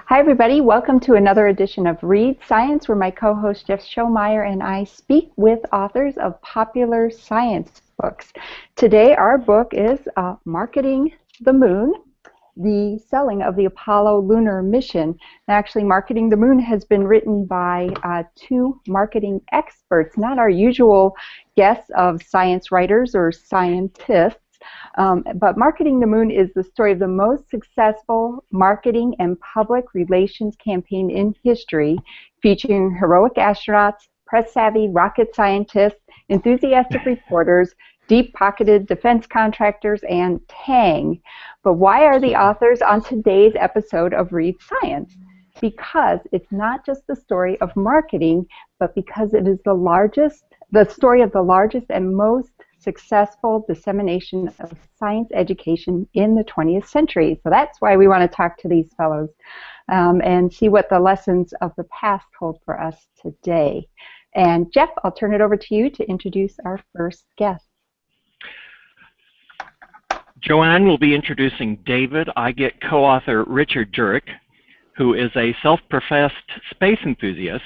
Hi, everybody. Welcome to another edition of Read Science, where my co-host Jeff Schomeyer and I speak with authors of popular science books. Today, our book is Marketing the Moon, the selling of the Apollo Lunar mission. Actually, Marketing the Moon has been written by two marketing experts, not our usual guests of science writers or scientists. But Marketing the Moon is the story of the most successful marketing and public relations campaign in history, featuring heroic astronauts, press-savvy rocket scientists, enthusiastic reporters, deep-pocketed defense contractors, and Tang. But why are the authors on today's episode of Read Science? Because it's not just the story of marketing, but because it is the story of the largest and most successful dissemination of science education in the 20th century. So that's why we want to talk to these fellows and see what the lessons of the past hold for us today. And Jeff, I'll turn it over to you to introduce our first guest. Joanne will be introducing David. I get co-author Richard Jurek, who is a self-professed space enthusiast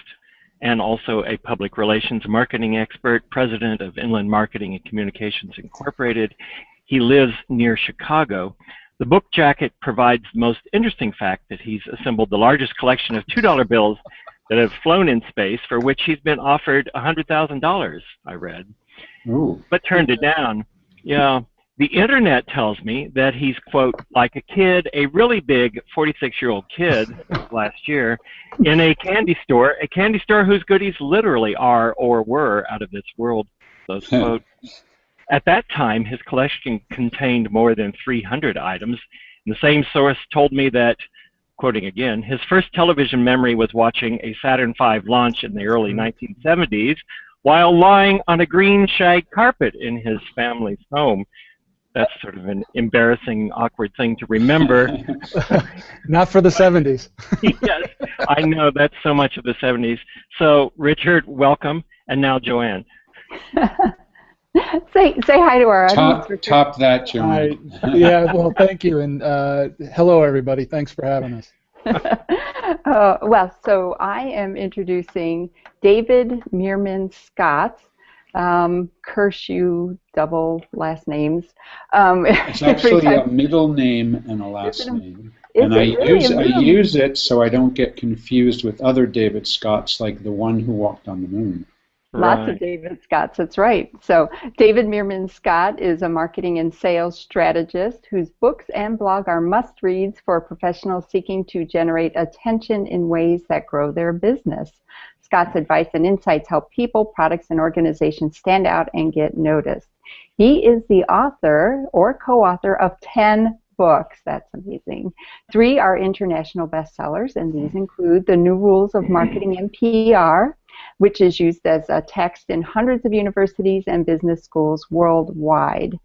and also a public relations marketing expert, president of Inland Marketing and Communications Incorporated. He lives near Chicago. The book jacket provides the most interesting fact that he's assembled the largest collection of $2 bills that have flown in space, for which he's been offered $100,000, I read, but turned it down. Yeah. The internet tells me that he's, quote, like a kid, a really big 46-year-old kid last year, in a candy store whose goodies literally are or were out of this world, close quote. At that time, his collection contained more than 300 items. And the same source told me that, quoting again, his first television memory was watching a Saturn V launch in the early 1970s while lying on a green shag carpet in his family's home. That's sort of an embarrassing, awkward thing to remember. Not for the 70s. Yes, I know, that's so much of the 70s. So, Richard, welcome, and now Joanne. Say hi to our audience. Top that, Joanne. Yeah, well, thank you, and hello, everybody. Thanks for having us. Well, so I am introducing David Meerman Scott. Curse you, double last names. It's actually a middle name and a last name. And I use it so I don't get confused with other David Scotts, like the one who walked on the moon. Lots of David Scotts, that's right. So David Meerman Scott is a marketing and sales strategist whose books and blog are must-reads for professionals seeking to generate attention in ways that grow their business. Scott's advice and insights help people, products, and organizations stand out and get noticed. He is the author or co-author of 10 books. That's amazing. 3 are international bestsellers, and these include The New Rules of Marketing and PR, which is used as a text in hundreds of universities and business schools worldwide.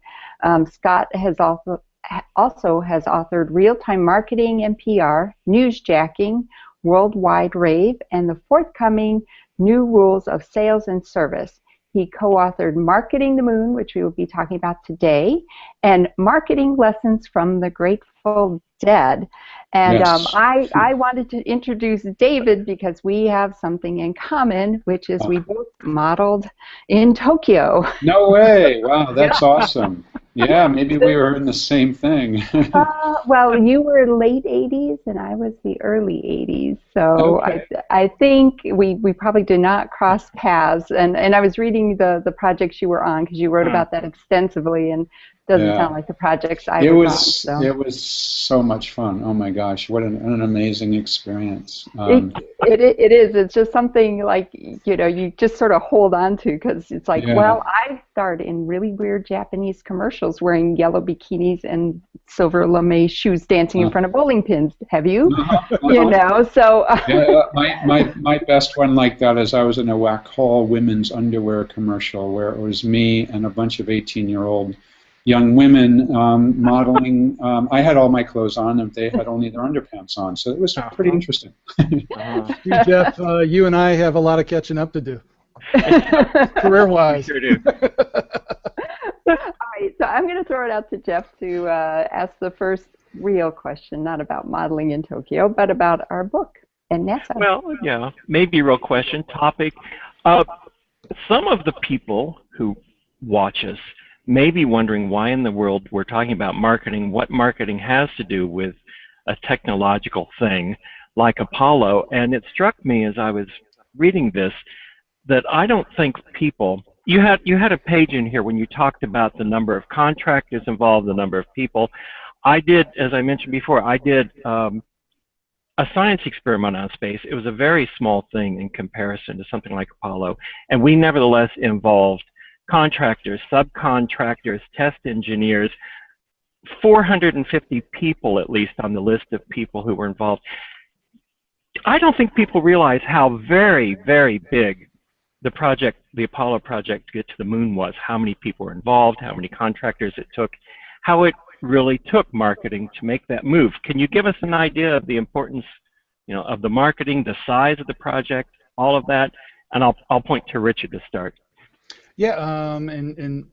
Scott has also has authored Real-Time Marketing and PR, Newsjacking, Worldwide Rave, and the forthcoming New Rules of Sales and Service. He co-authored Marketing the Moon, which we will be talking about today, and Marketing Lessons from the Grateful Dead. And yes. I wanted to introduce David because we have something in common, which is we both modeled in Tokyo. No way! Wow, that's awesome. Yeah, maybe we were in the same thing. Well, you were late 80s and I was the early 80s, so okay. I think we probably did not cross paths. And I was reading the projects you were on because you wrote about that extensively, and doesn't sound like the projects I was on. So. It was so much fun. Oh my gosh, what an amazing experience. It is. It's just something like, you know, you just sort of hold on to because it's like, well, I starred in really weird Japanese commercials wearing yellow bikinis and silver lame shoes dancing in front of bowling pins. Have you? You know, so. My best one like that is I was in a Wack Hall women's underwear commercial where it was me and a bunch of 18-year-old young women modeling. I had all my clothes on, and they had only their underpants on, so it was pretty interesting. Jeff, you and I have a lot of catching up to do, career-wise. Sure do. All right, so I'm going to throw it out to Jeff to ask the first real question, not about modeling in Tokyo, but about our book and NASA. Well, yeah, maybe real question, topic. Some of the people who watch us may be wondering why in the world we're talking about marketing, what marketing has to do with a technological thing like Apollo. And it struck me as I was reading this that I don't think people, you had a page in here when you talked about the number of contractors involved, the number of people. I did, as I mentioned before, I did a science experiment on space. It was a very small thing in comparison to something like Apollo, and we nevertheless involved contractors, subcontractors, test engineers, 450 people at least on the list of people who were involved. I don't think people realize how very, very big the project, the Apollo project to get to the moon was, how many people were involved, how many contractors it took, how it really took marketing to make that move. Can you give us an idea of the importance, you know, of the marketing, the size of the project, all of that? And I'll point to Richard to start. Yeah, and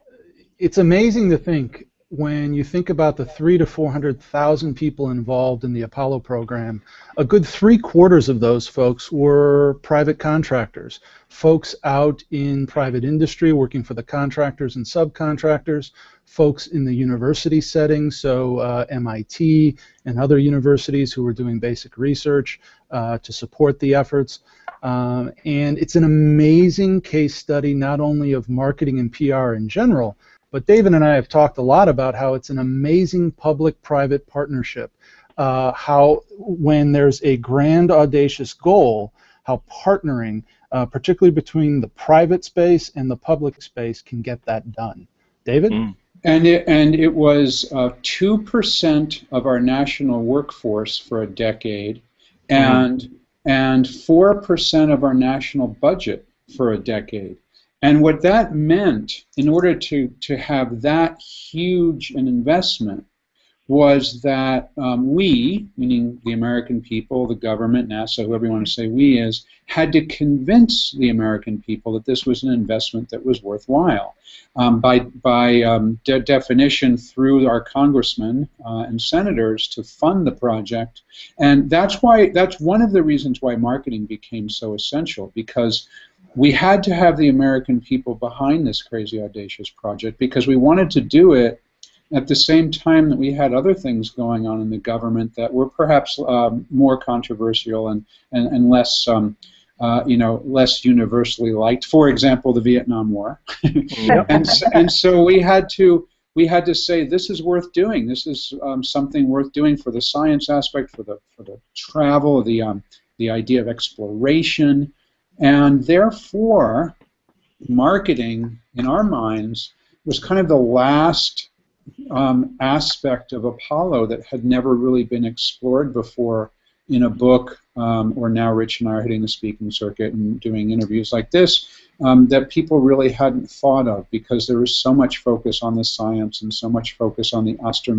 it's amazing to think when you think about the 300,000 to 400,000 people involved in the Apollo program, a good 3/4 of those folks were private contractors, folks out in private industry working for the contractors and subcontractors, folks in the university setting, so MIT and other universities who were doing basic research to support the efforts. And it's an amazing case study not only of marketing and PR in general, but David and I have talked a lot about how it's an amazing public-private partnership, how when there's a grand, audacious goal, how partnering, particularly between the private space and the public space, can get that done. David? And it was 2% of our national workforce for a decade, and 4% of our national budget for a decade. And what that meant, in order to have that huge an investment, was that we, meaning the American people, the government, NASA, whoever you want to say we is, had to convince the American people that this was an investment that was worthwhile. By definition, through our congressmen and senators to fund the project. And that's one of the reasons why marketing became so essential, because we had to have the American people behind this crazy, audacious project, because we wanted to do it at the same time that we had other things going on in the government that were perhaps more controversial and less, less universally liked. For example, the Vietnam War. and so we had to say, this is worth doing. This is something worth doing for the science aspect, for the travel, the idea of exploration. And therefore, marketing, in our minds, was kind of the last aspect of Apollo that had never really been explored before in a book, or now Rich and I are hitting the speaking circuit and doing interviews like this, that people really hadn't thought of, because there was so much focus on the science and so much focus on the astronomy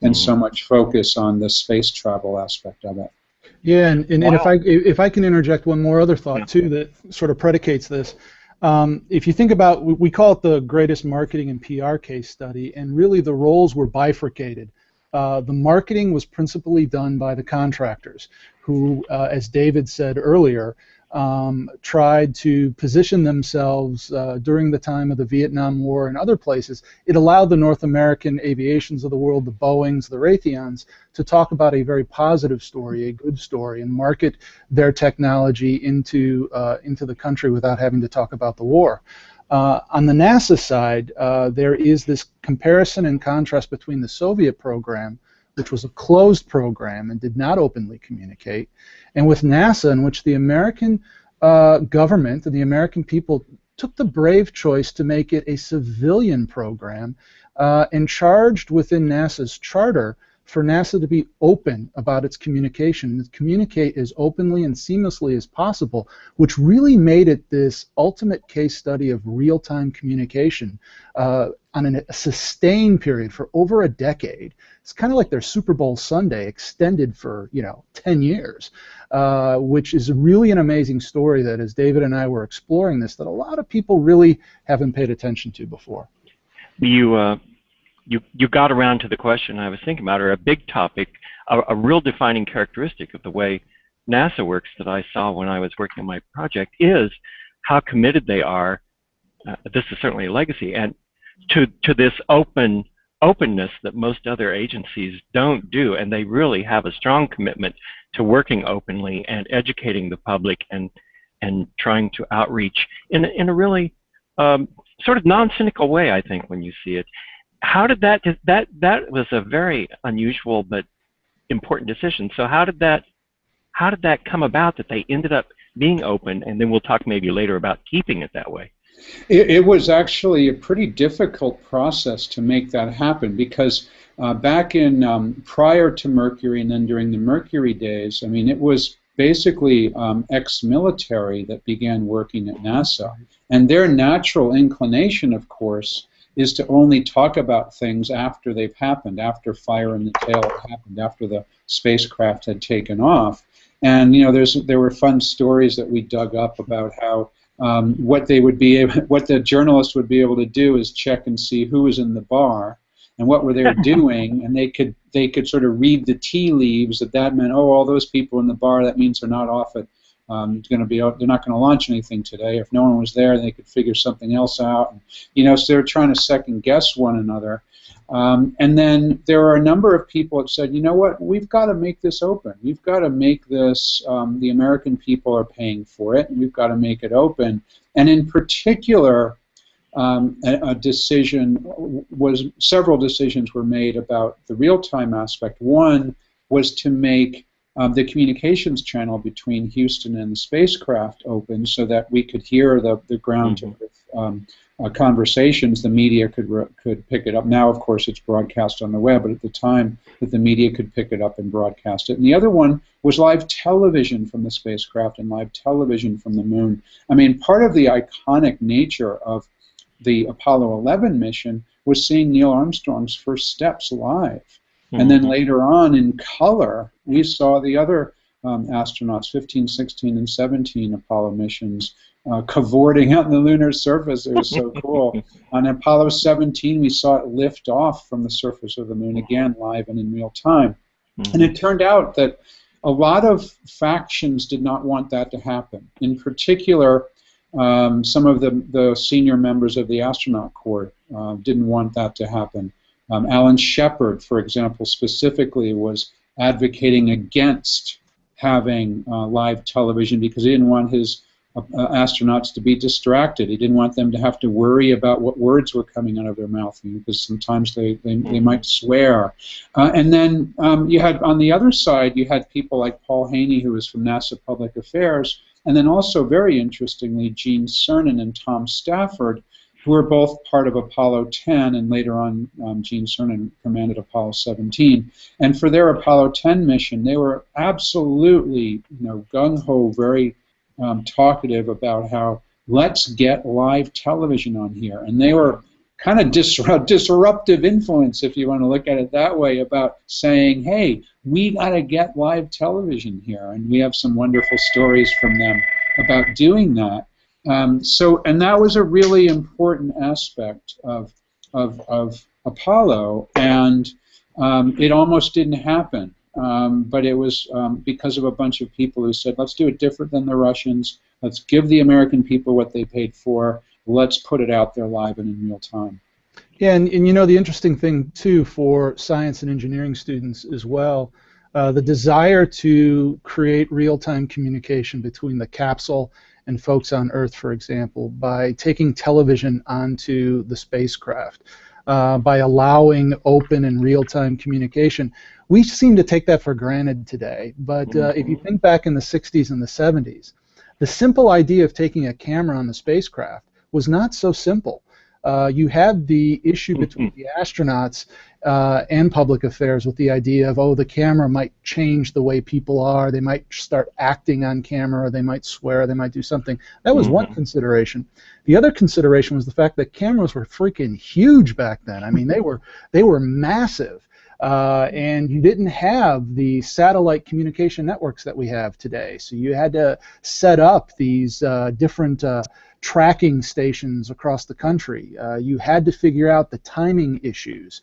and so much focus on the space travel aspect of it. Yeah, and if I can interject one more other thought too that sort of predicates this. If you think about, we call it the greatest marketing and PR case study, and really the roles were bifurcated. The marketing was principally done by the contractors, who, as David said earlier, tried to position themselves during the time of the Vietnam War and other places. It allowed the North American aviations of the world, the Boeings, the Raytheons, to talk about a very positive story, a good story, and market their technology into the country without having to talk about the war. On the NASA side, there is this comparison and contrast between the Soviet program, which was a closed program and did not openly communicate, and with NASA, in which the American government and the American people took the brave choice to make it a civilian program, and charged within NASA's charter for NASA to be open about its communication, and to communicate as openly and seamlessly as possible, which really made it this ultimate case study of real-time communication on a sustained period for over a decade. It's kind of like their Super Bowl Sunday extended for 10 years, which is really an amazing story that, as David and I were exploring this, that a lot of people really haven't paid attention to before. you got around to the question I was thinking about, or a big topic, a real defining characteristic of the way NASA works that I saw when I was working on my project is how committed they are. This is certainly a legacy, and to this openness that most other agencies don't do, and they really have a strong commitment to working openly and educating the public and trying to outreach in a really sort of non-cynical way, I think, when you see it. How did that was a very unusual but important decision. So how did that come about that they ended up being open, and then we'll talk maybe later about keeping it that way? It was actually a pretty difficult process to make that happen, because back in prior to Mercury and then during the Mercury days, I mean, it was basically ex-military that began working at NASA, and their natural inclination, of course, is to only talk about things after they've happened, after fire in the tail had happened, after the spacecraft had taken off. And you know, there were fun stories that we dug up about how what the journalists would be able to do is check and see who was in the bar and what were they doing, and they could sort of read the tea leaves. That meant, oh, all those people in the bar, that means they're not off at they're not going to launch anything today. If no one was there, they could figure something else out. And, you know, so they were trying to second guess one another. And then there are a number of people that said, you know what, we've got to make this open. We've got to make this, the American people are paying for it, and we've got to make it open. And in particular, several decisions were made about the real-time aspect. One was to make the communications channel between Houston and the spacecraft open so that we could hear the ground-to-earth conversations. The media could pick it up. Now, of course, it's broadcast on the web, but at the time that the media could pick it up and broadcast it. And the other one was live television from the spacecraft and live television from the moon. I mean, part of the iconic nature of the Apollo 11 mission was seeing Neil Armstrong's first steps live. And then later on, in color, we saw the other astronauts, 15, 16, and 17 Apollo missions, cavorting out on the lunar surface. It was so cool. On Apollo 17, we saw it lift off from the surface of the moon, again, live and in real time. And it turned out that a lot of factions did not want that to happen. In particular, some of the senior members of the astronaut corps didn't want that to happen. Alan Shepard, for example, specifically was advocating against having live television because he didn't want his astronauts to be distracted. He didn't want them to have to worry about what words were coming out of their mouth, because sometimes they might swear. And then you had, on the other side, you had people like Paul Haney, who was from NASA Public Affairs, and then also, very interestingly, Gene Cernan and Tom Stafford, who were both part of Apollo 10, and later on Gene Cernan commanded Apollo 17. And for their Apollo 10 mission, they were absolutely, gung-ho, very talkative about how let's get live television on here. And they were kind of disruptive influence, if you want to look at it that way, about saying, hey, we got to get live television here. And we have some wonderful stories from them about doing that. And that was a really important aspect of Apollo, and it almost didn't happen. But it was because of a bunch of people who said, let's do it different than the Russians, let's give the American people what they paid for, let's put it out there live and in real time. Yeah, and you know, the interesting thing, too, for science and engineering students as well, the desire to create real-time communication between the capsule and folks on Earth, for example, by taking television onto the spacecraft, by allowing open and real-time communication. We seem to take that for granted today, but if you think back in the 60s and the 70s, the simple idea of taking a camera on the spacecraft was not so simple. You had the issue between the astronauts and public affairs with the idea of, oh, the camera might change the way people are, they might start acting on camera, or they might swear, they might do something. That was one consideration. The other consideration was the fact that cameras were freaking huge back then. I mean, they were massive. And you didn't have the satellite communication networks that we have today. So you had to set up these different tracking stations across the country. You had to figure out the timing issues.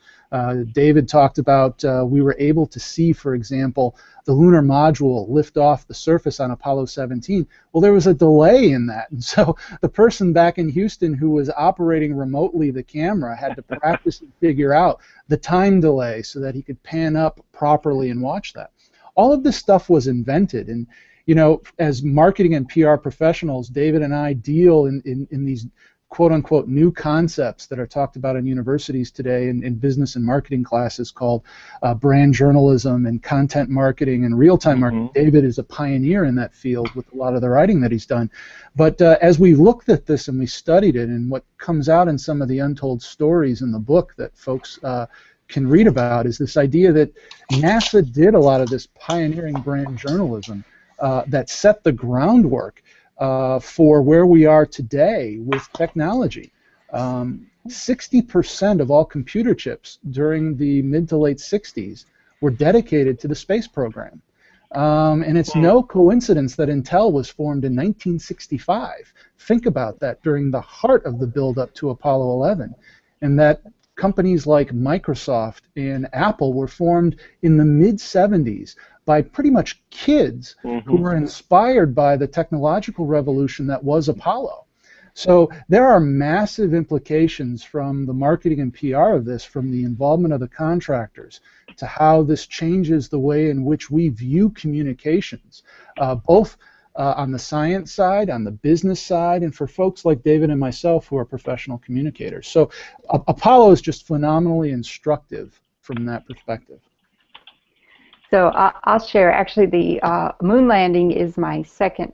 David talked about we were able to see, for example, the lunar module lift off the surface on Apollo 17. Well, there was a delay in that, and so the person back in Houston who was operating remotely the camera had to practice and figure out the time delay so that he could pan up properly and watch that. All of this stuff was invented, and you know, as marketing and PR professionals, David and I deal in these quote-unquote new concepts that are talked about in universities today in business and marketing classes called brand journalism and content marketing and real-time marketing. David is a pioneer in that field with a lot of the writing that he's done. But as we looked at this and we studied it, and what comes out in some of the untold stories in the book that folks can read about is this idea that NASA did a lot of this pioneering brand journalism that set the groundwork for where we are today with technology. 60% of all computer chips during the mid to late 60s were dedicated to the space program. And it's no coincidence that Intel was formed in 1965. Think about that, during the heart of the build-up to Apollo 11. And that companies like Microsoft and Apple were formed in the mid-70s by pretty much kids who were inspired by the technological revolution that was Apollo. So there are massive implications from the marketing and PR of this, from the involvement of the contractors, to how this changes the way in which we view communications, both on the science side, on the business side, and for folks like David and myself who are professional communicators. So Apollo is just phenomenally instructive from that perspective. So I'll share, actually the moon landing is my second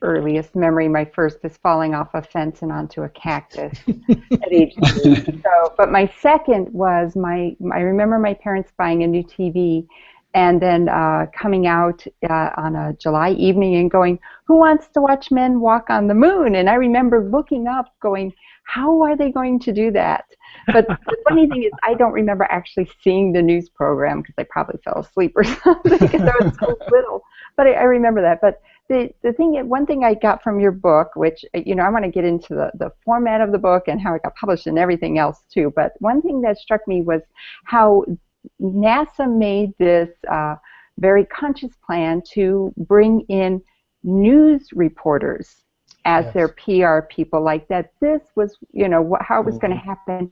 earliest memory. My first is falling off a fence and onto a cactus at age 3. So, but my second was I remember my parents buying a new TV and then coming out on a July evening and going, "Who wants to watch men walk on the moon?" And I remember looking up going, how are they going to do that? But the funny thing is, I don't remember actually seeing the news program because I probably fell asleep or something because I was so little. But I remember that. But one thing I got from your book, which, you know, I want to get into the format of the book and how it got published and everything else too. But one thing that struck me was how NASA made this very conscious plan to bring in news reporters as their PR people, like that this was, you know, how it was going to happen,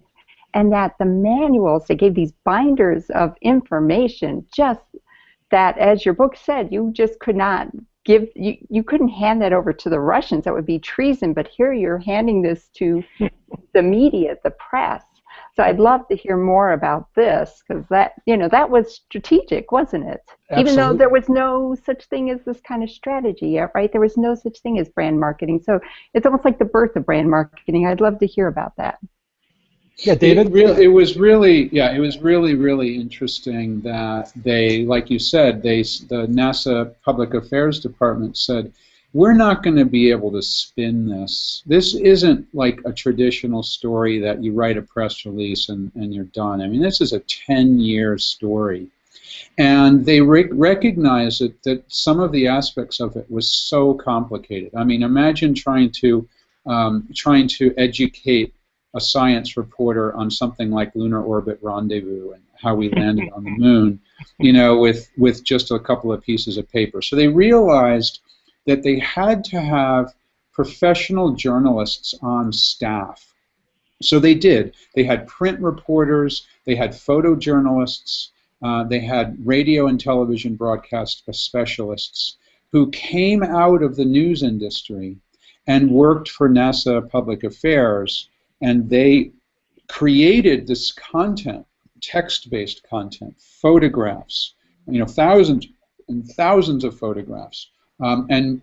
and that the manuals, they gave these binders of information, just that, as your book said, you just could not give, you couldn't hand that over to the Russians. That would be treason, but here you're handing this to the media, the press. So I'd love to hear more about this, because that, you know, that was strategic, wasn't it? Absolutely. Even though there was no such thing as this kind of strategy, right? There was no such thing as brand marketing. So it's almost like the birth of brand marketing. I'd love to hear about that. Yeah, David? It was really interesting that they, like you said, the NASA Public Affairs Department said, we're not going to be able to spin this. This isn't like a traditional story that you write a press release and you're done. I mean, this is a 10-year story. And they recognized that some of the aspects of it was so complicated. I mean, imagine trying to educate a science reporter on something like Lunar Orbit Rendezvous and how we landed on the moon, you know, with just a couple of pieces of paper. So they realized that they had to have professional journalists on staff. So they did. They had print reporters, they had photojournalists, they had radio and television broadcast specialists who came out of the news industry and worked for NASA Public Affairs, and they created this content, text-based content, photographs, you know, thousands and thousands of photographs. And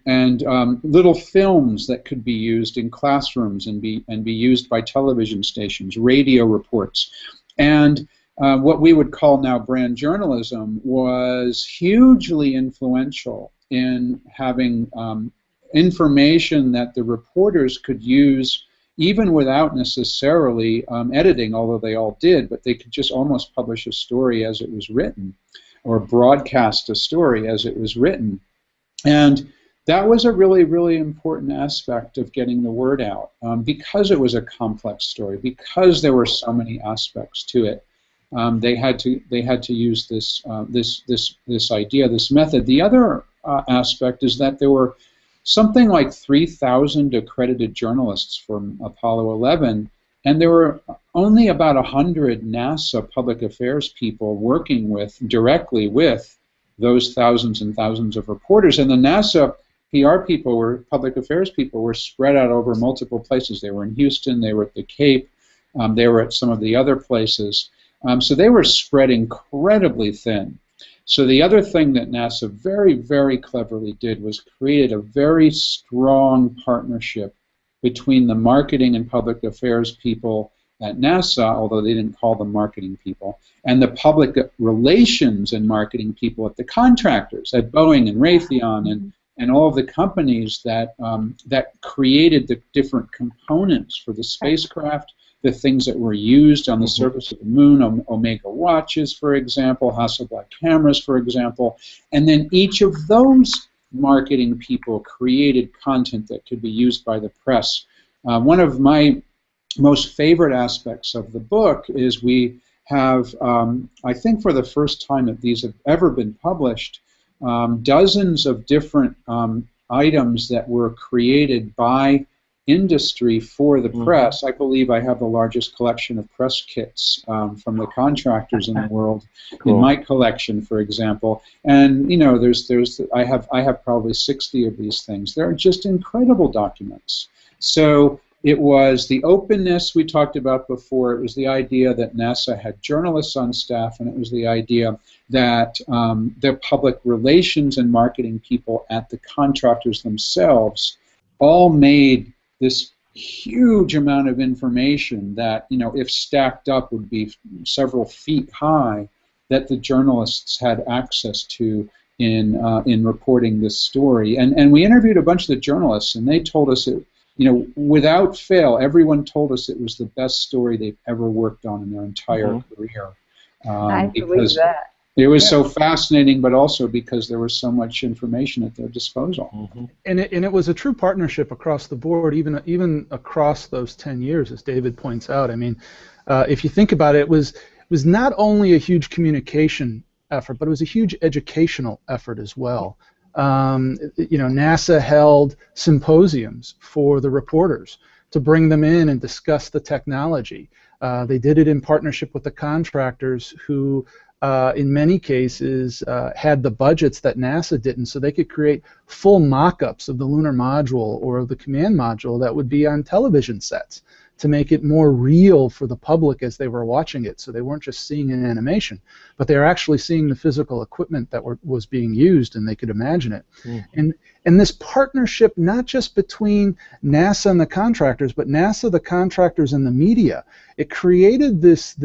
little films that could be used in classrooms and be used by television stations, radio reports, and what we would call now brand journalism was hugely influential in having information that the reporters could use even without necessarily editing, although they all did, but they could just almost publish a story as it was written, or broadcast a story as it was written. And that was a really, really important aspect of getting the word out, because it was a complex story, because there were so many aspects to it. They had to use this idea, this method. The other aspect is that there were something like 3,000 accredited journalists from Apollo 11, and there were only about 100 NASA public affairs people working directly with those thousands and thousands of reporters. And the NASA PR people, public affairs people, were spread out over multiple places. They were in Houston, they were at the Cape, they were at some of the other places. So they were spread incredibly thin. So the other thing that NASA very, very cleverly did was create a very strong partnership between the marketing and public affairs people at NASA, although they didn't call them marketing people, and the public relations and marketing people at the contractors, at Boeing and Raytheon and all of the companies that created the different components for the spacecraft, the things that were used on the surface of the moon, Omega watches, for example, Hasselblad cameras, for example, and then each of those marketing people created content that could be used by the press. One of my most favorite aspects of the book is we have, I think for the first time that these have ever been published, dozens of different items that were created by industry for the press. I believe I have the largest collection of press kits from the contractors in the world in my collection, for example. And you know, I have probably 60 of these things. They're just incredible documents. So it was the openness we talked about before. It was the idea that NASA had journalists on staff, and it was the idea that their public relations and marketing people at the contractors themselves all made this huge amount of information that, you know, if stacked up would be several feet high, that the journalists had access to in reporting this story. And we interviewed a bunch of the journalists, and they told us, it, you know, without fail, everyone told us it was the best story they've ever worked on in their entire career. I believe that. It was so fascinating, but also because there was so much information at their disposal. And it was a true partnership across the board, even across those 10 years, as David points out. I mean, if you think about it, it was not only a huge communication effort, but it was a huge educational effort as well. You know, NASA held symposiums for the reporters to bring them in and discuss the technology. They did it in partnership with the contractors who, in many cases, had the budgets that NASA didn't, so they could create full mock-ups of the lunar module or of the command module that would be on television sets to make it more real for the public as they were watching it, so they weren't just seeing an animation, but they were actually seeing the physical equipment that was being used, and they could imagine it. And this partnership, not just between NASA and the contractors, but NASA, the contractors, and the media, it created this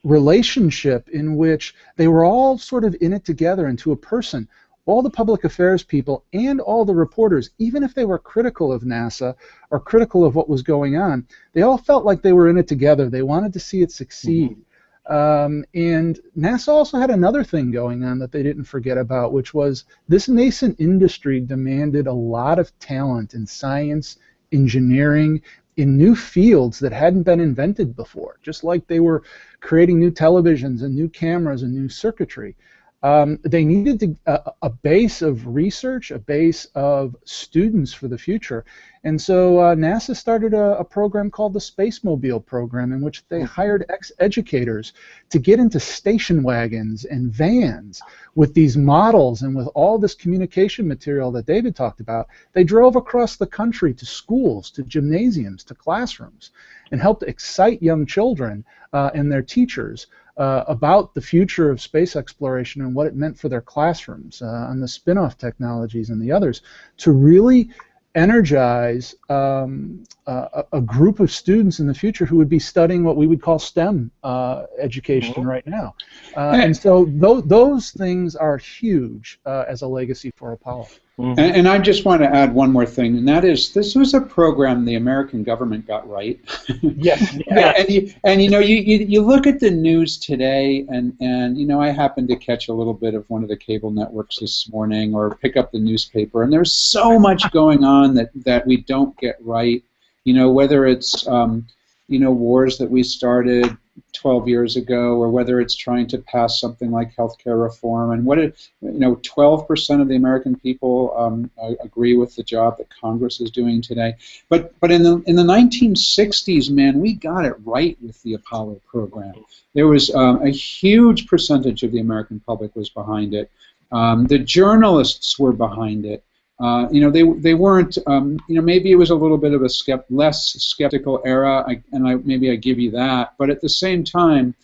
relationship in which they were all sort of in it together, and to a person, all the public affairs people and all the reporters, even if they were critical of NASA or critical of what was going on, they all felt like they were in it together. They wanted to see it succeed. And NASA also had another thing going on that they didn't forget about, which was this nascent industry demanded a lot of talent in science, engineering, in new fields that hadn't been invented before, just like they were creating new televisions and new cameras and new circuitry. They needed a base of research, a base of students for the future. And so NASA started a program called the Spacemobile Program, in which they hired ex-educators to get into station wagons and vans with these models and with all this communication material that David talked about. They drove across the country to schools, to gymnasiums, to classrooms, and helped excite young children and their teachers about the future of space exploration and what it meant for their classrooms and the spin-off technologies and the others, to really energize a group of students in the future who would be studying what we would call STEM education right now. And so those things are huge as a legacy for Apollo. And I just want to add one more thing, and that is this was a program the American government got right. Yes. And you look at the news today, and you know, I happened to catch a little bit of one of the cable networks this morning, or pick up the newspaper, and there's so much going on that we don't get right. You know, whether it's you know, wars that we started 12 years ago, or whether it's trying to pass something like healthcare reform, and what it, you know, 12% of the American people agree with the job that Congress is doing today. But in the 1960s, man, we got it right with the Apollo program. There was a huge percentage of the American public was behind it. The journalists were behind it. You know, they weren't. You know, maybe it was a little bit of a less skeptical era, maybe I give you that. But at the same time,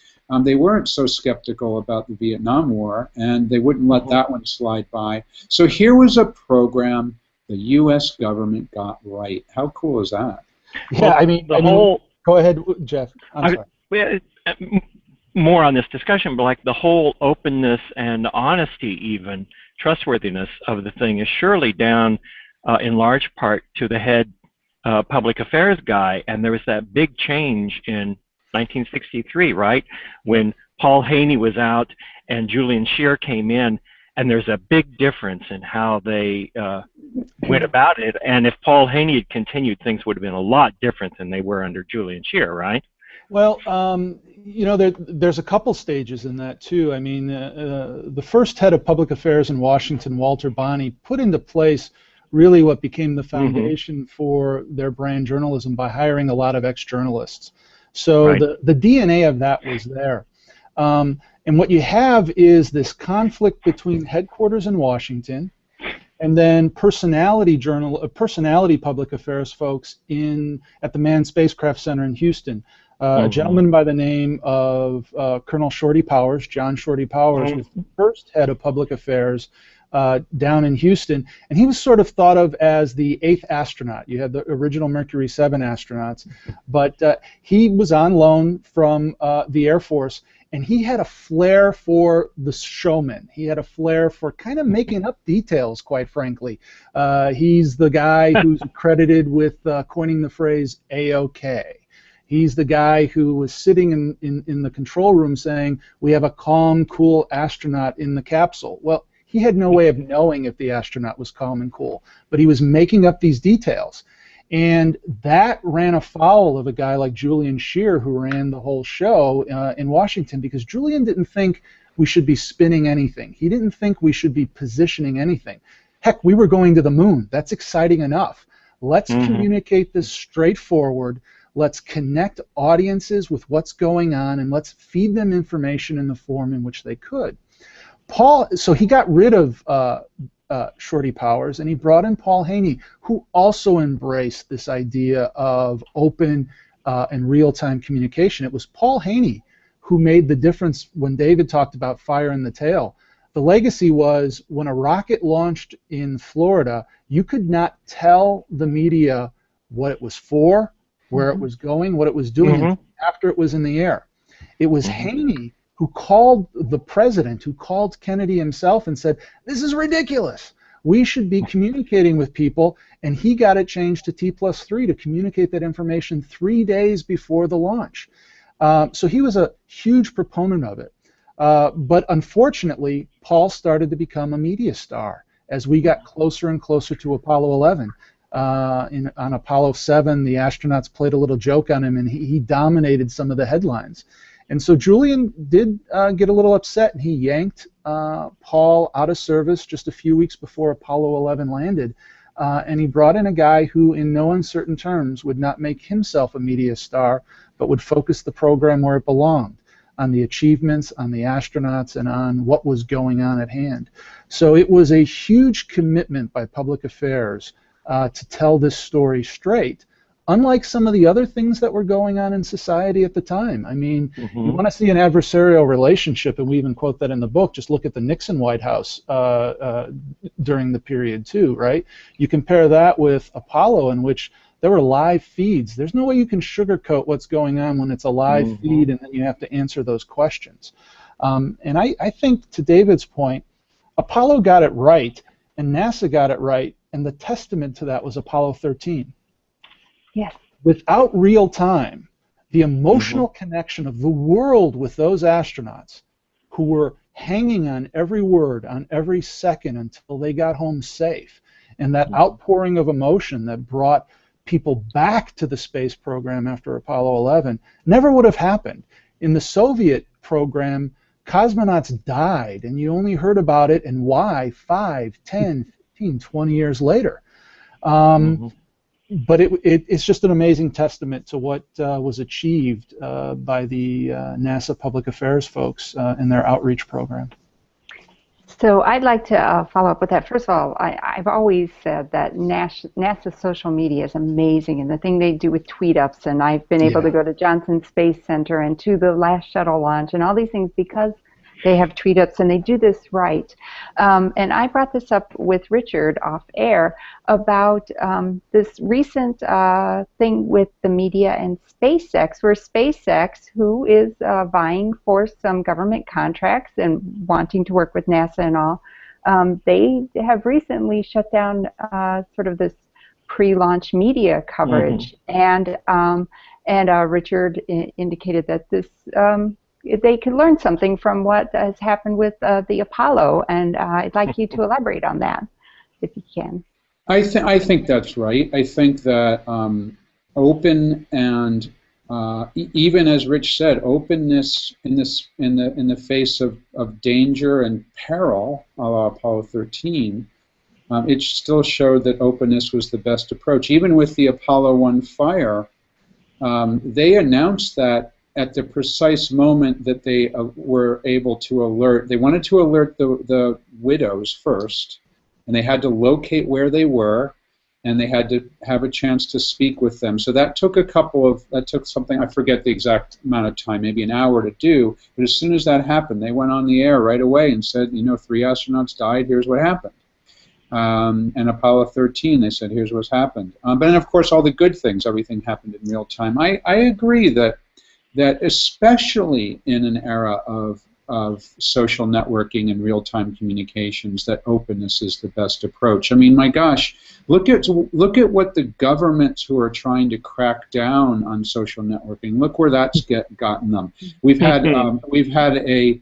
they weren't so skeptical about the Vietnam War, and they wouldn't let that one slide by. So here was a program the U.S. government got right. How cool is that? Yeah, well, I mean, go ahead, Jeff. I'm sorry. More on this discussion, but like the whole openness and honesty, even trustworthiness of the thing, is surely down in large part to the head public affairs guy. And there was that big change in 1963, right, when Paul Haney was out and Julian Scheer came in, and there's a big difference in how they went about it. And if Paul Haney had continued, things would have been a lot different than they were under Julian Scheer, right? Well, you know, there's a couple stages in that too. I mean, the first head of public affairs in Washington, Walter Bonney, put into place really what became the foundation for their brand journalism by hiring a lot of ex-journalists. So the DNA of that was there. And what you have is this conflict between headquarters in Washington and then personality public affairs folks at the Manned Spacecraft Center in Houston. A gentleman by the name of Colonel Shorty Powers, John Shorty Powers, was the first head of public affairs down in Houston, and he was sort of thought of as the 8th astronaut. You had the original Mercury 7 astronauts, but he was on loan from the Air Force, and he had a flair for the showman. He had a flair for kind of making up details, quite frankly. He's the guy who's credited with coining the phrase A-OK. He's the guy who was sitting in the control room saying, "We have a calm, cool astronaut in the capsule." Well, he had no way of knowing if the astronaut was calm and cool, but he was making up these details. And that ran afoul of a guy like Julian Scheer, who ran the whole show in Washington, because Julian didn't think we should be spinning anything. He didn't think we should be positioning anything. Heck, we were going to the moon. That's exciting enough. Let's communicate this straightforward. Let's connect audiences with what's going on, and let's feed them information in the form in which they could. So he got rid of Shorty Powers, and he brought in Paul Haney, who also embraced this idea of open and real-time communication. It was Paul Haney who made the difference when David talked about fire in the tail. The legacy was when a rocket launched in Florida, you could not tell the media what it was for, where it was going, what it was doing after it was in the air. It was Haney who called the president, who called Kennedy himself and said, "This is ridiculous. We should be communicating with people," and he got it changed to T+3 to communicate that information 3 days before the launch. So he was a huge proponent of it. But unfortunately, Paul started to become a media star as we got closer and closer to Apollo 11. On Apollo 7, the astronauts played a little joke on him, and he dominated some of the headlines. And so Julian did get a little upset, and he yanked Paul out of service just a few weeks before Apollo 11 landed, and he brought in a guy who, in no uncertain terms, would not make himself a media star, but would focus the program where it belonged, on the achievements, on the astronauts, and on what was going on at hand. So it was a huge commitment by public affairs to tell this story straight, unlike some of the other things that were going on in society at the time. I mean, you want to see an adversarial relationship, and we even quote that in the book, just look at the Nixon White House during the period too, right? You compare that with Apollo, in which there were live feeds. There's no way you can sugarcoat what's going on when it's a live feed and then you have to answer those questions. And I think, to David's point, Apollo got it right. and NASA got it right, and the testament to that was Apollo 13. Yes. Without real time, the emotional connection of the world with those astronauts who were hanging on every word, on every second until they got home safe, and that outpouring of emotion that brought people back to the space program after Apollo 11 never would have happened. In the Soviet program, cosmonauts died, and you only heard about it and why 5, 10, 15, 20 years later. But it's just an amazing testament to what was achieved by the NASA public affairs folks in their outreach program. So I'd like to follow up with that. First of all, I've always said that NASA's social media is amazing, and the thing they do with tweet-ups, and I've been able to go to Johnson Space Center and to the last shuttle launch and all these things because they have tweet-ups and they do this right. And I brought this up with Richard off air about this recent thing with the media and SpaceX, where SpaceX, who is vying for some government contracts and wanting to work with NASA and all, they have recently shut down sort of this pre-launch media coverage. And Richard indicated that this they could learn something from what has happened with the Apollo, and I'd like you to elaborate on that, if you can. I think that's right. I think that open and even as Rich said, openness in the face of danger and peril, a la Apollo 13, it still showed that openness was the best approach. Even with the Apollo 1 fire, they announced that at the precise moment that they were able to alert. They wanted to alert the widows first, and they had to locate where they were, and they had to have a chance to speak with them. So that took that took something, I forget the exact amount of time, maybe an hour to do, but as soon as that happened, they went on the air right away and said, 3 astronauts died, here's what happened. And Apollo 13, they said, here's what's happened. But then, of course, all the good things, everything happened in real time. I agree that especially in an era of social networking and real-time communications, that openness is the best approach. I mean, my gosh, look at what the governments who are trying to crack down on social networking, look where that's gotten them. We had a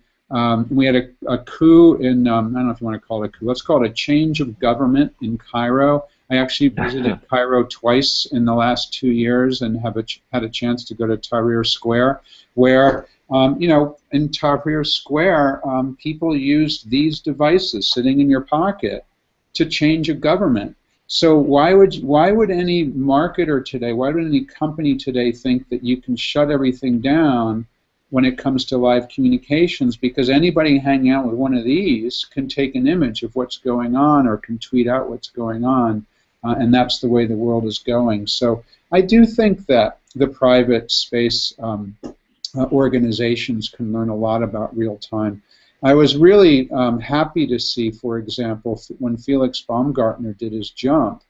coup in I don't know if you want to call it a coup. Let's call it a change of government in Cairo. I actually visited Cairo twice in the last 2 years and had a chance to go to Tahrir Square, where, in Tahrir Square, people used these devices sitting in your pocket to change a government. So why would any marketer today, why would any company today think that you can shut everything down when it comes to live communications? Because anybody hanging out with one of these can take an image of what's going on or can tweet out what's going on. And that's the way the world is going. So I do think that the private space organizations can learn a lot about real time. I was really happy to see, for example, when Felix Baumgartner did his jump,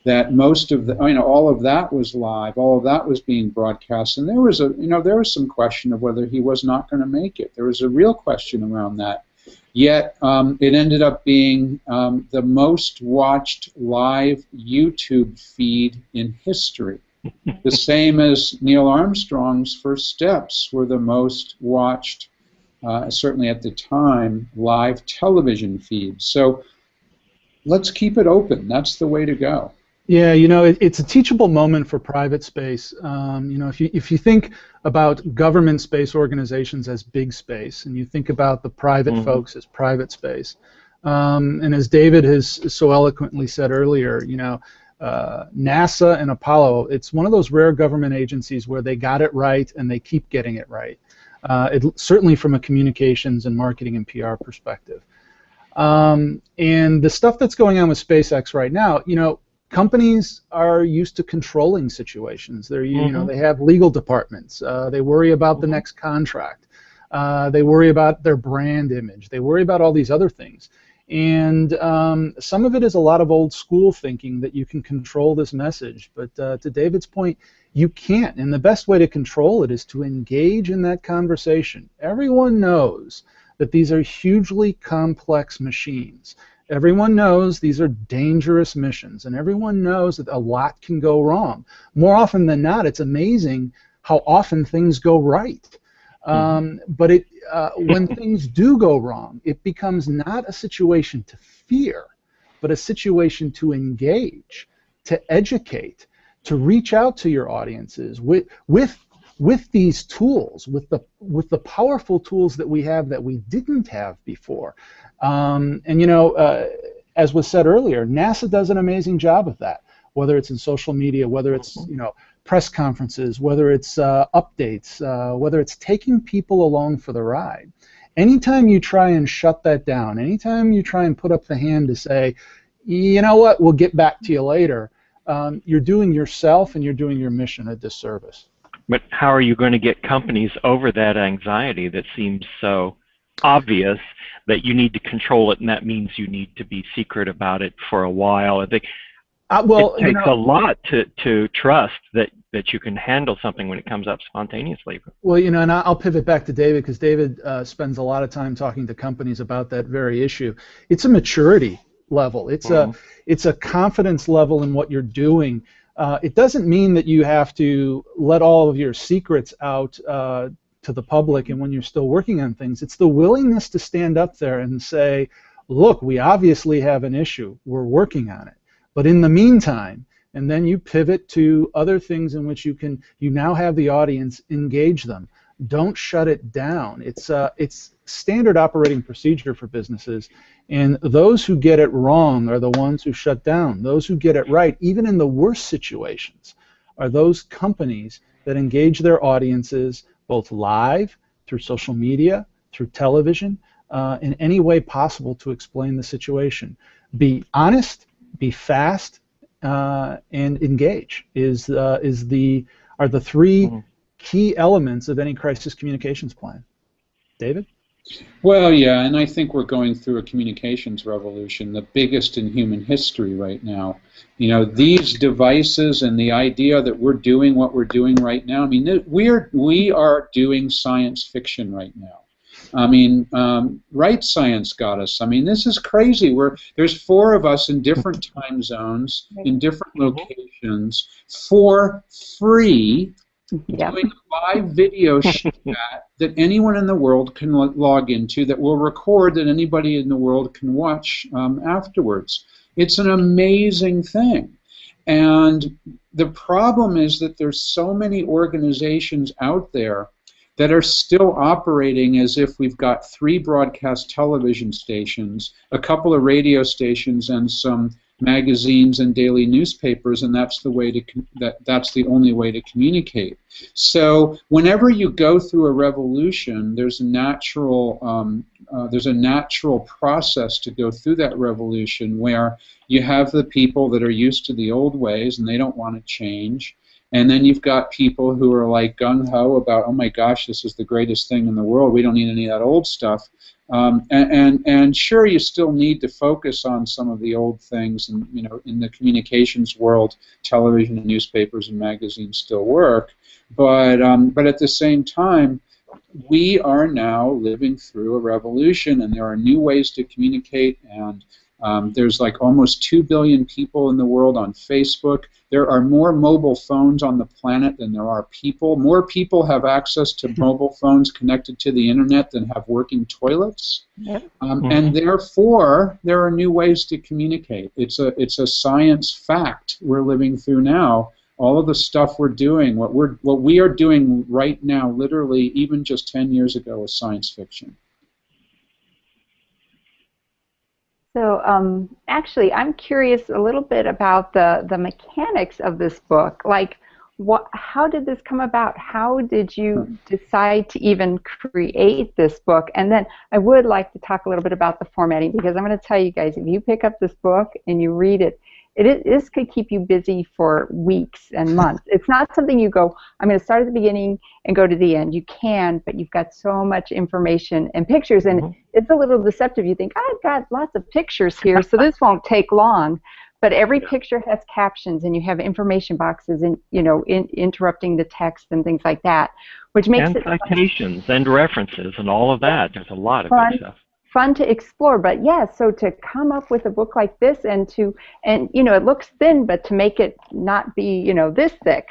that most of the, all of that was live, all of that was being broadcast, and there was some question of whether he was not going to make it. There was a real question around that. Yet it ended up being the most watched live YouTube feed in history. The same as Neil Armstrong's first steps were the most watched, certainly at the time, live television feed. So let's keep it open. That's the way to go. Yeah, it's a teachable moment for private space. If you think about government space organizations as big space, and you think about the private folks as private space, and as David has so eloquently said earlier, NASA and Apollo, it's one of those rare government agencies where they got it right and they keep getting it right. Certainly from a communications and marketing and PR perspective. And the stuff that's going on with SpaceX right now, companies are used to controlling situations. They're, they have legal departments. They worry about the next contract. They worry about their brand image. They worry about all these other things. And some of it is a lot of old school thinking that you can control this message. But to David's point, you can't. And the best way to control it is to engage in that conversation. Everyone knows that these are hugely complex machines. Everyone knows these are dangerous missions, and everyone knows that a lot can go wrong. More often than not, it's amazing how often things go right. But when things do go wrong, it becomes not a situation to fear, but a situation to engage, to educate, to reach out to your audiences with these tools, with the powerful tools that we have that we didn't have before. And you know, as was said earlier, NASA does an amazing job of that. Whether it's in social media, whether it's press conferences, whether it's updates, whether it's taking people along for the ride. Anytime you try and shut that down, anytime you try and put up the hand to say, you know what, we'll get back to you later, you're doing yourself and you're doing your mission a disservice. But how are you going to get companies over that anxiety that seems so obvious that you need to control it, and that means you need to be secret about it for a while? I think it takes a lot to trust that you can handle something when it comes up spontaneously. Well, you know, and I'll pivot back to David, because David spends a lot of time talking to companies about that very issue. It's a maturity level. It's a confidence level in what you're doing. It doesn't mean that you have to let all of your secrets out to the public and when you're still working on things. It's the willingness to stand up there and say, look, we obviously have an issue. We're working on it. But in the meantime, and then you pivot to other things in which you now have the audience engage them. Don't shut it down. It's standard operating procedure for businesses, and those who get it wrong are the ones who shut down. Those who get it right, even in the worst situations, are those companies that engage their audiences both live, through social media, through television, in any way possible to explain the situation. Be honest, be fast, and engage are the three key elements of any crisis communications plan. David? Well, yeah, and I think we're going through a communications revolution, the biggest in human history right now. You know, these devices and the idea that we're doing what we're doing right now, I mean, we are doing science fiction right now. I mean, right science got us. I mean, this is crazy. There's 4 of us in different time zones, in different locations, for free, doing a live video chat that anyone in the world can log into, that will record, that anybody in the world can watch afterwards. It's an amazing thing. And the problem is that there's so many organizations out there that are still operating as if we've got 3 broadcast television stations, a couple of radio stations, and some magazines and daily newspapers, and that's the way that's the only way to communicate. So whenever you go through a revolution, there's a natural process to go through that revolution, where you have the people that are used to the old ways and they don't want to change. And then you've got people who are like gung-ho about, oh my gosh, this is the greatest thing in the world. We don't need any of that old stuff. And sure, you still need to focus on some of the old things. And you know, in the communications world, television and newspapers and magazines still work. But at the same time, we are now living through a revolution, and there are new ways to communicate. And there's like almost 2 billion people in the world on Facebook. There are more mobile phones on the planet than there are people. More people have access to mobile phones connected to the internet than have working toilets. Yep. And therefore, there are new ways to communicate. It's a science fact we're living through now. All of the stuff we're doing, what we are doing right now, literally even just 10 years ago, was science fiction. So actually, I'm curious a little bit about the mechanics of this book. Like, how did this come about? How did you decide to even create this book? And then I would like to talk a little bit about the formatting, because I'm going to tell you guys, if you pick up this book and you read it, this could keep you busy for weeks and months. It's not something you go, I'm going to start at the beginning and go to the end. You can, but you've got so much information and pictures, and it's a little deceptive. You think, I've got lots of pictures here, so this won't take long. But every picture has captions, and you have information boxes, and interrupting the text and things like that, which makes and it citations and references and all of that. There's a lot of good stuff. fun to explore. But yeah, so to come up with a book like this and you know, it looks thin, but to make it not be, you know, this thick,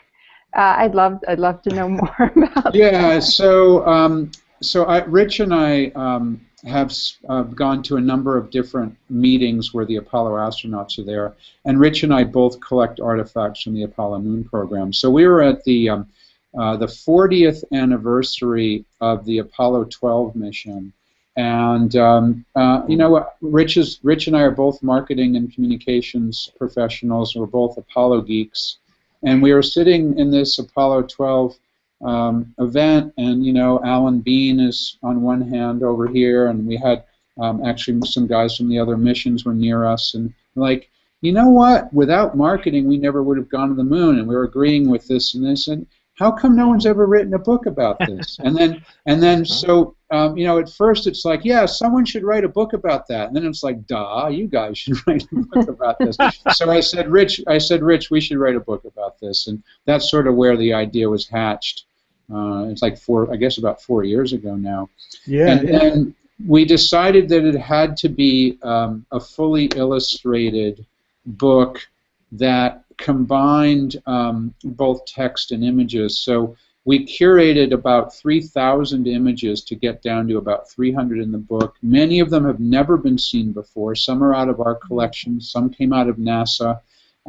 I'd love to know more about Yeah, that. so Rich and I have gone to a number of different meetings where the Apollo astronauts are there, and Rich and I both collect artifacts from the Apollo Moon Program. So we were at the 40th anniversary of the Apollo 12 mission, and you know, Rich and I are both marketing and communications professionals. We're both Apollo geeks, and we were sitting in this Apollo 12 event, and you know, Alan Bean is on one hand over here, and we had actually some guys from the other missions were near us, and like, you know what? Without marketing, we never would have gone to the moon, and we were agreeing with this and this, and how come no one's ever written a book about this? And then so you know, at first it's like, yeah, someone should write a book about that, and then it's like, duh, you guys should write a book about this. So I said, Rich, we should write a book about this, and that's sort of where the idea was hatched. It's like about 4 years ago now. Yeah. And then we decided that it had to be a fully illustrated book that combined both text and images. So we curated about 3,000 images to get down to about 300 in the book. Many of them have never been seen before. Some are out of our collection. Some came out of NASA.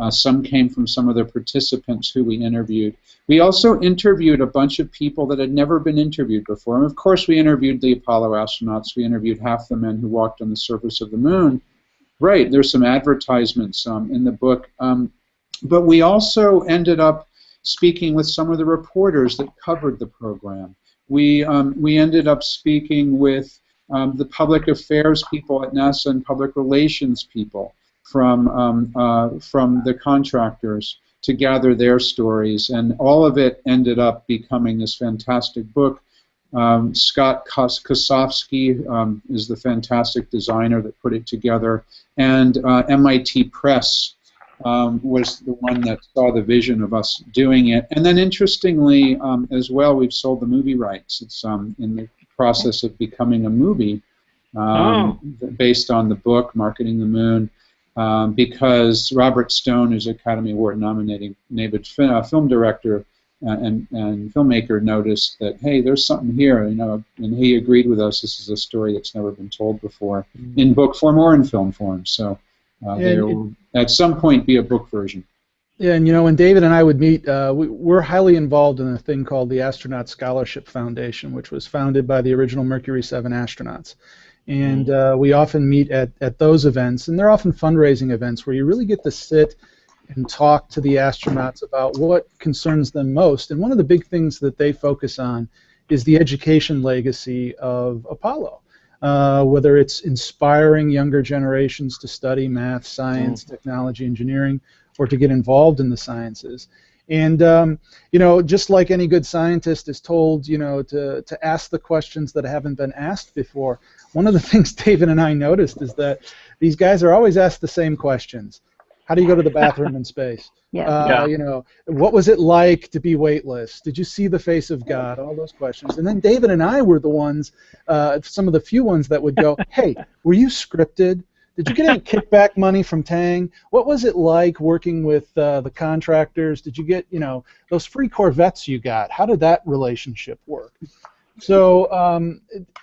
Some came from some of the participants who we interviewed. We also interviewed a bunch of people that had never been interviewed before. And of course, we interviewed the Apollo astronauts. We interviewed half the men who walked on the surface of the moon. Right, there's some advertisements in the book. But we also ended up speaking with some of the reporters that covered the program. We ended up speaking with the public affairs people at NASA and public relations people from the contractors to gather their stories, and all of it ended up becoming this fantastic book. Scott Kosofsky is the fantastic designer that put it together, and MIT Press was the one that saw the vision of us doing it. And then interestingly as well, we've sold the movie rights. It's in the process of becoming a movie based on the book, Marketing the Moon. Because Robert Stone, who's Academy Award nominated film director and filmmaker, noticed that, hey, there's something here, you know, and he agreed with us. This is a story that's never been told before in book form or in film form. So there will at some point be a book version. Yeah, and you know, when David and I would meet, we're highly involved in a thing called the Astronaut Scholarship Foundation, which was founded by the original Mercury 7 astronauts. And we often meet at those events, and they're often fundraising events where you really get to sit and talk to the astronauts about what concerns them most. And one of the big things that they focus on is the education legacy of Apollo, whether it's inspiring younger generations to study math, science, technology, engineering, or to get involved in the sciences. And you know, just like any good scientist is told, you know, to ask the questions that haven't been asked before. One of the things David and I noticed is that these guys are always asked the same questions. How do you go to the bathroom in space? You know, what was it like to be weightless? Did you see the face of God? All those questions. And then David and I were the ones, some of the few ones that would go, hey, were you scripted? Did you get any kickback money from Tang? What was it like working with the contractors? Did you get, you know, those free Corvettes you got? How did that relationship work? So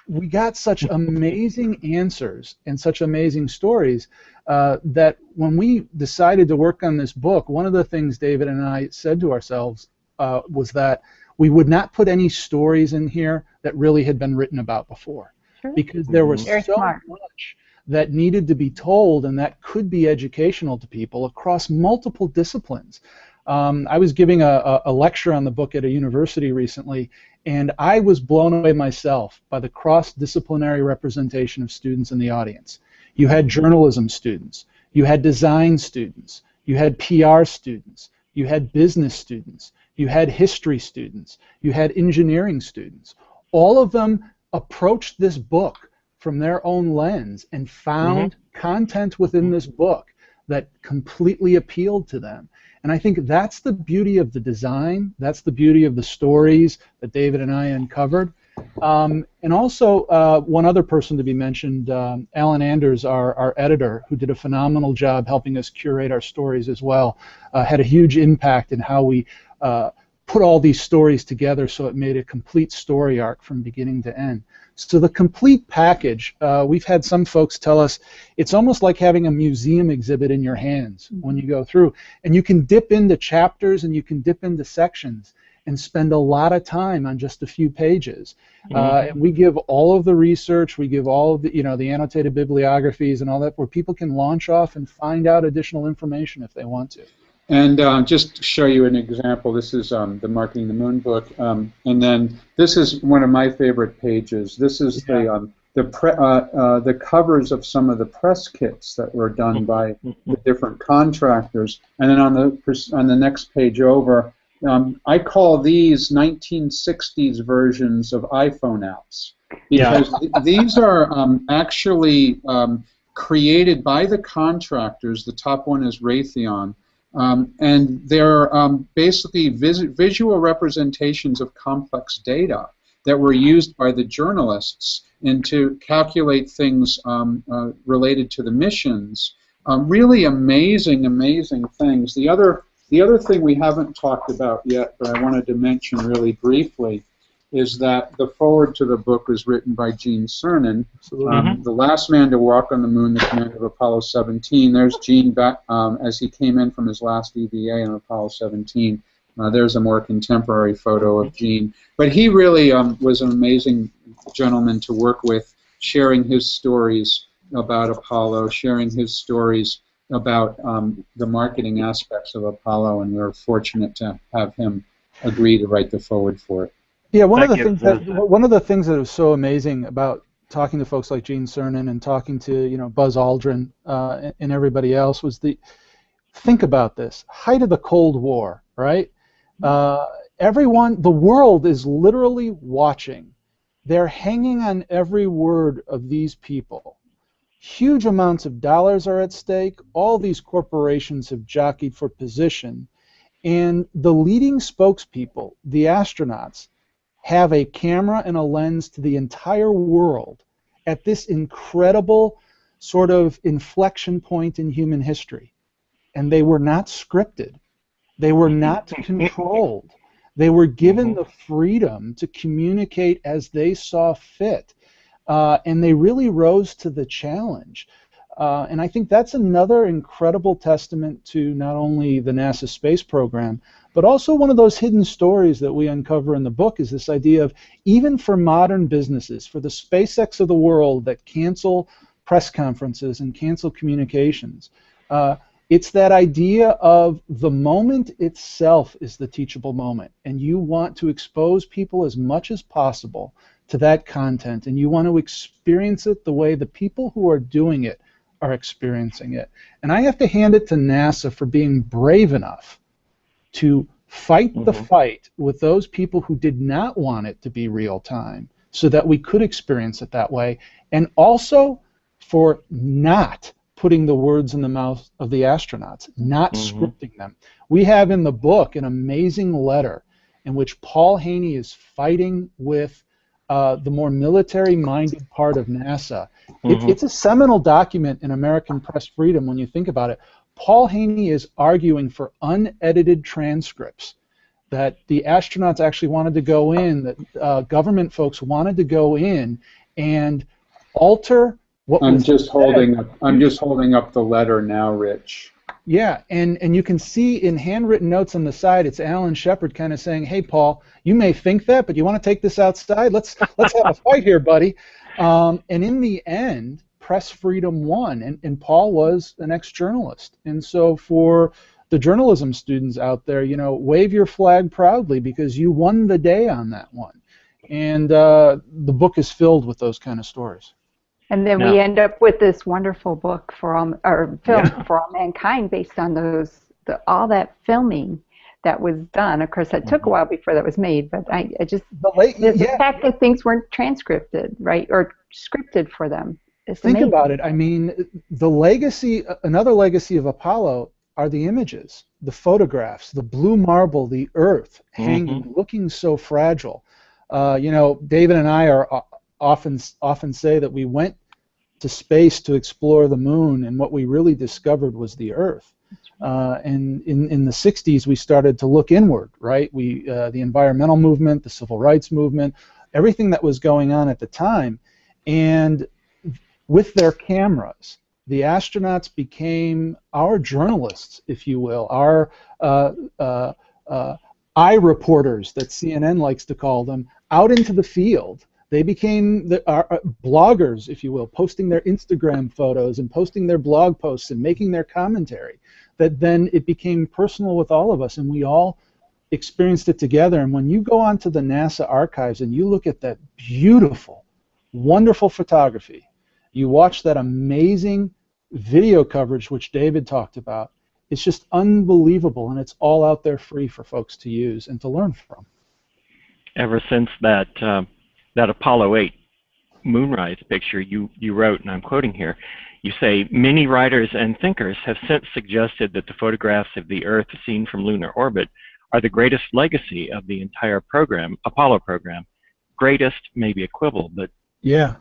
we got such amazing answers and such amazing stories that when we decided to work on this book, one of the things David and I said to ourselves was that we would not put any stories in here that really had been written about before, because there was so much that needed to be told and that could be educational to people across multiple disciplines. I was giving a lecture on the book at a university recently, and I was blown away myself by the cross-disciplinary representation of students in the audience. You had journalism students, you had design students, you had PR students, you had business students, you had history students, you had engineering students. All of them approached this book from their own lens and found content within this book that completely appealed to them. And I think that's the beauty of the design, that's the beauty of the stories that David and I uncovered, And also, one other person to be mentioned, Alan Anders, our editor, who did a phenomenal job helping us curate our stories as well, had a huge impact in how we put all these stories together so it made a complete story arc from beginning to end. So the complete package, we've had some folks tell us it's almost like having a museum exhibit in your hands when you go through. And you can dip into chapters and you can dip into sections and spend a lot of time on just a few pages. And we give all of the research, we give all of the, the annotated bibliographies and all that, where people can launch off and find out additional information if they want to. And just to show you an example, this is the Marketing the Moon book, and then this is one of my favorite pages. This is the covers of some of the press kits that were done by the different contractors, and then on the next page over, I call these 1960s versions of iPhone apps, because these are actually created by the contractors. The top one is Raytheon. And they're basically visual representations of complex data that were used by the journalists and to calculate things related to the missions. Really amazing, amazing things. The other thing we haven't talked about yet, but I wanted to mention really briefly, is that the foreword to the book was written by Gene Cernan, the last man to walk on the moon, the commander of Apollo 17. There's Gene back as he came in from his last EVA on Apollo 17. There's a more contemporary photo of Gene. But he really was an amazing gentleman to work with, sharing his stories about Apollo, sharing his stories about the marketing aspects of Apollo, and we were fortunate to have him agree to write the foreword for it. Yeah, one of the things that was so amazing about talking to folks like Gene Cernan and talking to Buzz Aldrin and everybody else was think about this, height of the Cold War, right? The world is literally watching. They're hanging on every word of these people. Huge amounts of dollars are at stake. All these corporations have jockeyed for position, and the leading spokespeople, the astronauts, have a camera and a lens to the entire world at this incredible sort of inflection point in human history. And they were not scripted. They were not controlled. They were given the freedom to communicate as they saw fit. And they really rose to the challenge. And I think that's another incredible testament to not only the NASA space program, but also one of those hidden stories that we uncover in the book is this idea of, even for modern businesses, for the SpaceX of the world that cancel press conferences and cancel communications, it's that idea of the moment itself is the teachable moment, and you want to expose people as much as possible to that content, and you want to experience it the way the people who are doing it are experiencing it. And I have to hand it to NASA for being brave enough to fight the fight with those people who did not want it to be real time so that we could experience it that way, and also for not putting the words in the mouth of the astronauts, not scripting them. We have in the book an amazing letter in which Paul Haney is fighting with the more military-minded part of NASA. It's a seminal document in American press freedom when you think about it. Paul Haney is arguing for unedited transcripts, that the astronauts actually wanted to go in, that government folks wanted to go in and alter what was said. I'm just holding up the letter now, Rich. Yeah, and you can see in handwritten notes on the side, it's Alan Shepard kind of saying, "Hey, Paul, you may think that, but you want to take this outside? Let's have a fight here, buddy." And in the end, press freedom won, and Paul was an ex-journalist. And so for the journalism students out there, wave your flag proudly because you won the day on that one. And the book is filled with those kind of stories. And then we end up with this wonderful book for all, or film for all mankind, based on all that filming that was done. Of course, that took a while before that was made, but the fact that things weren't transcripted, right, or scripted for them. Think about it. I mean, another legacy of Apollo are the images, the photographs, the blue marble, the Earth hanging, looking so fragile. David and I are often say that we went to space to explore the moon, and what we really discovered was the Earth. And in the 60s, we started to look inward, right? The environmental movement, the civil rights movement, everything that was going on at the time. And with their cameras, the astronauts became our journalists, if you will, our eye reporters that CNN likes to call them, out into the field. They became our bloggers, if you will, posting their Instagram photos and posting their blog posts and making their commentary. That then it became personal with all of us, and we all experienced it together. And when you go onto the NASA archives and you look at that beautiful, wonderful photography, you watch that amazing video coverage, which David talked about, it's just unbelievable, and it's all out there free for folks to use and to learn from. Ever since that Apollo 8 moonrise picture you wrote, and I'm quoting here, you say, many writers and thinkers have since suggested that the photographs of the Earth seen from lunar orbit are the greatest legacy of the entire program, Apollo program. Greatest, maybe a quibble, but yeah.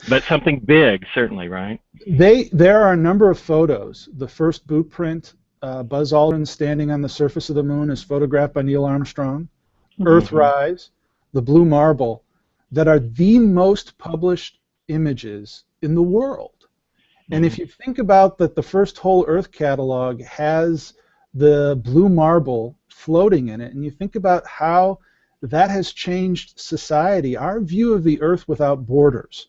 But something big, certainly, right? There are a number of photos. The first boot print, Buzz Aldrin standing on the surface of the moon, is photographed by Neil Armstrong. Mm-hmm. Earthrise, the blue marble, that are the most published images in the world. And if you think about that, the first whole Earth catalog has the blue marble floating in it, and you think about how that has changed society, our view of the Earth without borders,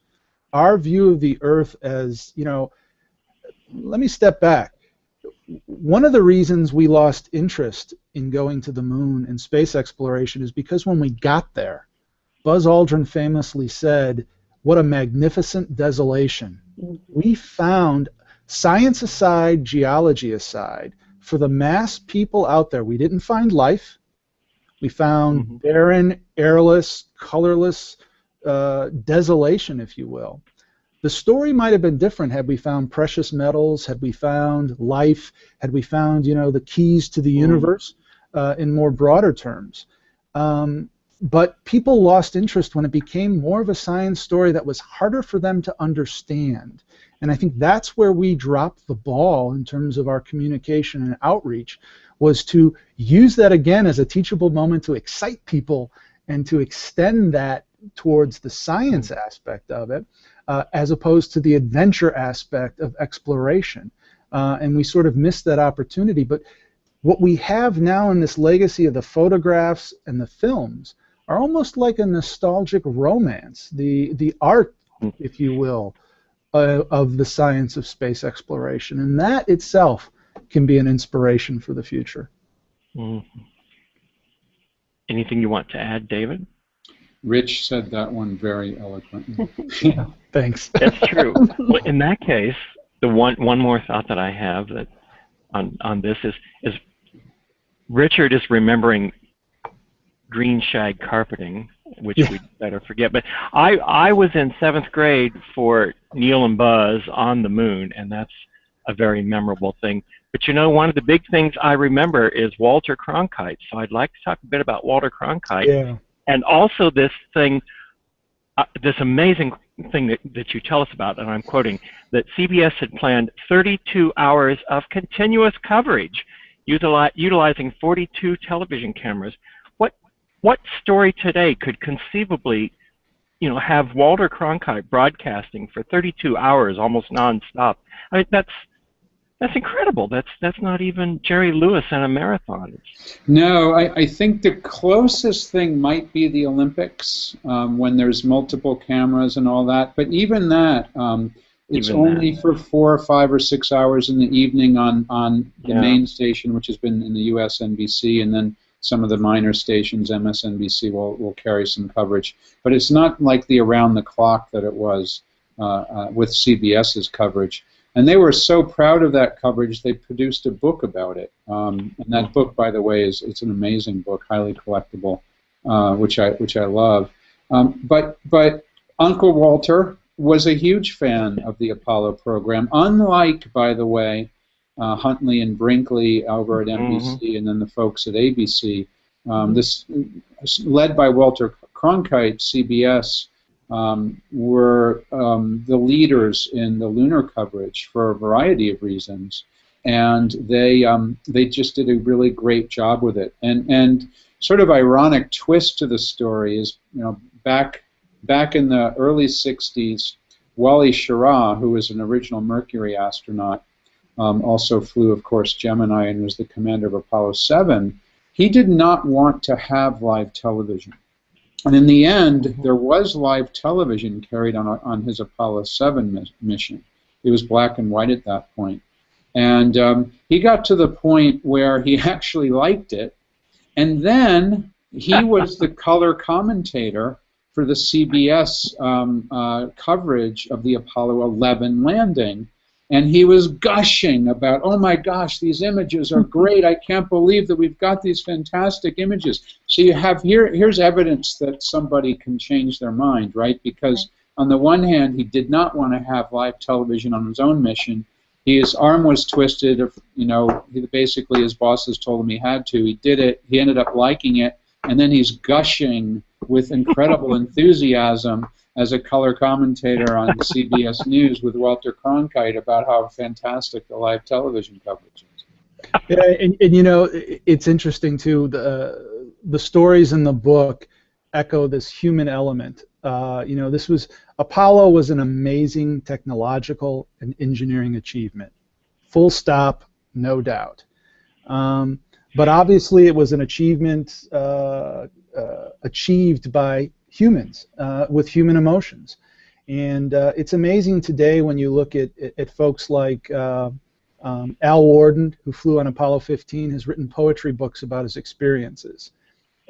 our view of the Earth as, let me step back. One of the reasons we lost interest in going to the moon and space exploration is because when we got there, Buzz Aldrin famously said, "What a magnificent desolation." We found, science aside, geology aside, for the mass people out there, we didn't find life. We found barren, airless, colorless desolation, if you will. The story might have been different had we found precious metals, had we found life, had we found, the keys to the universe in more broader terms. But people lost interest when it became more of a science story that was harder for them to understand. And I think that's where we dropped the ball in terms of our communication and outreach, was to use that again as a teachable moment to excite people and to extend that towards the science aspect of it, as opposed to the adventure aspect of exploration. And we sort of missed that opportunity. But what we have now in this legacy of the photographs and the films are almost like a nostalgic romance, the art, if you will, of the science of space exploration. And that itself can be an inspiration for the future. Mm-hmm. Anything you want to add, David? Rich said that one very eloquently. Yeah, thanks. That's true. Well, in that case, the one more thought that I have that on this is Richard is remembering green shag carpeting, which we'd better forget. But I was in 7th grade for Neil and Buzz on the moon, and that's a very memorable thing. But one of the big things I remember is Walter Cronkite. So I'd like to talk a bit about Walter Cronkite. Yeah. And also this thing, this amazing thing that you tell us about, and I'm quoting, that CBS had planned 32 hours of continuous coverage utilizing 42 television cameras. What story today could conceivably, have Walter Cronkite broadcasting for 32 hours, almost nonstop? I mean, that's incredible. That's not even Jerry Lewis in a marathon. No, I think the closest thing might be the Olympics, when there's multiple cameras and all that. But even that, it's only for 4 or 5 or 6 hours in the evening on the main station, which has been in the U.S. NBC, and then some of the minor stations, MSNBC, will carry some coverage. But it's not like the around-the-clock that it was with CBS's coverage. And they were so proud of that coverage, they produced a book about it. And that book, by the way, it's an amazing book, highly collectible, which I love. But Uncle Walter was a huge fan of the Apollo program, unlike, by the way, Huntley and Brinkley over at NBC and then the folks at ABC. This led by Walter Cronkite, CBS, were the leaders in the lunar coverage for a variety of reasons, and they just did a really great job with it. And sort of ironic twist to the story is, you know, back in the early '60s, Wally Schirra, who was an original Mercury astronaut, also flew, of course, Gemini and was the commander of Apollo 7. He did not want to have live television. And in the end, there was live television carried on his Apollo 7 mission. It was black and white at that point. And he got to the point where he actually liked it. And then he was the color commentator for the CBS coverage of the Apollo 11 landing. And he was gushing about, oh my gosh, these images are great. I can't believe that we've got these fantastic images. So you have here's evidence that somebody can change their mind, right? Because on the one hand, he did not want to have live television on his own mission. His arm was twisted. You know, basically his bosses told him he had to. He did it. He ended up liking it. And then he's gushing with incredible enthusiasm as a color commentator on CBS News with Walter Cronkite about how fantastic the live television coverage is. Yeah, and you know, it's interesting too. The stories in the book echo this human element. You know, Apollo was an amazing technological and engineering achievement. Full stop, no doubt. But obviously, it was an achievement achieved by humans with human emotions, and it's amazing today when you look at folks like Al Worden, who flew on Apollo 15, has written poetry books about his experiences.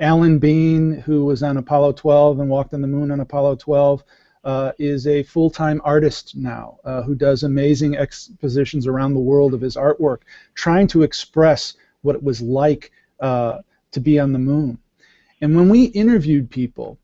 Alan Bean, who was on Apollo 12 and walked on the moon on Apollo 12, is a full-time artist now who does amazing expositions around the world of his artwork, trying to express what it was like to be on the moon. And when we interviewed people,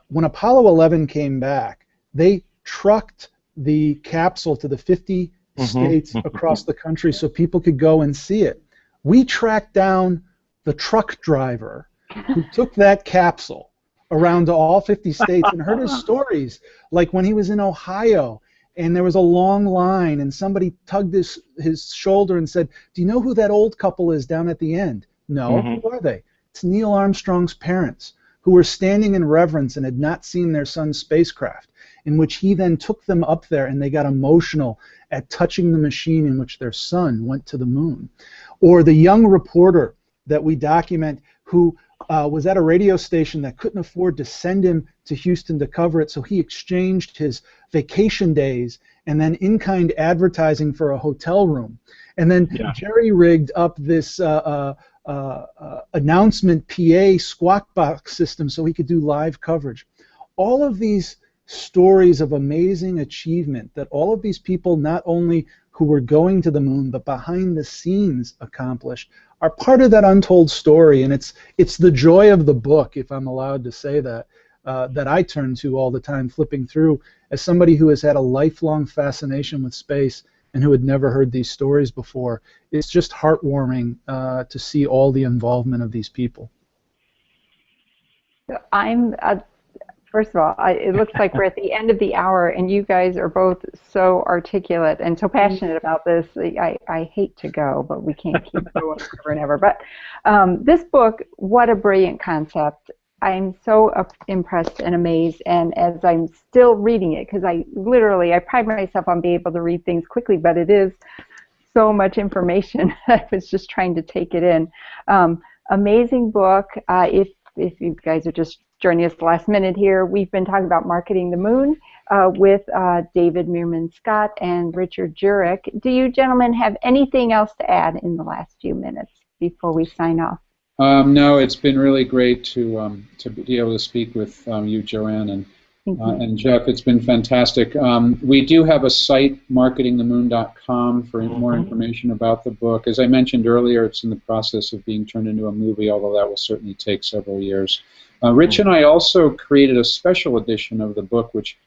when Apollo 11 came back, they trucked the capsule to the 50 states across the country so people could go and see it. We tracked down the truck driver who took that capsule around to all 50 states and heard his stories, like when he was in Ohio and there was a long line and somebody tugged his shoulder and said, "Do you know who that old couple is down at the end?" "No." "Who are they?" "It's Neil Armstrong's parents, who were standing in reverence and had not seen their son's spacecraft," in which he then took them up there and they got emotional at touching the machine in which their son went to the moon. Or the young reporter that we document who was at a radio station that couldn't afford to send him to Houston to cover it, so he exchanged his vacation days and then in-kind advertising for a hotel room. And then jerry-rigged up this announcement PA squawk box system so he could do live coverage. All of these stories of amazing achievement that all of these people, not only who were going to the moon but behind the scenes accomplished, are part of that untold story. And it's the joy of the book, if I'm allowed to say that, that I turn to all the time, flipping through, as somebody who has had a lifelong fascination with space and who had never heard these stories before. It's just heartwarming to see all the involvement of these people. First of all, it looks like we're at the end of the hour, and you guys are both so articulate and so passionate about this. I hate to go, but we can't keep going forever and ever. But this book, what a brilliant concept. I'm so impressed and amazed, and as I'm still reading it, because I pride myself on being able to read things quickly, but it is so much information. I was just trying to take it in. Amazing book. If you guys are just joining us the last minute here, we've been talking about marketing the moon with David Meerman Scott and Richard Jurek. Do you gentlemen have anything else to add in the last few minutes before we sign off? No, it's been really great to be able to speak with you, Joanne, and Jeff. It's been fantastic. We do have a site, marketingthemoon.com, for more information about the book. As I mentioned earlier, it's in the process of being turned into a movie, although that will certainly take several years. Rich and I also created a special edition of the book, which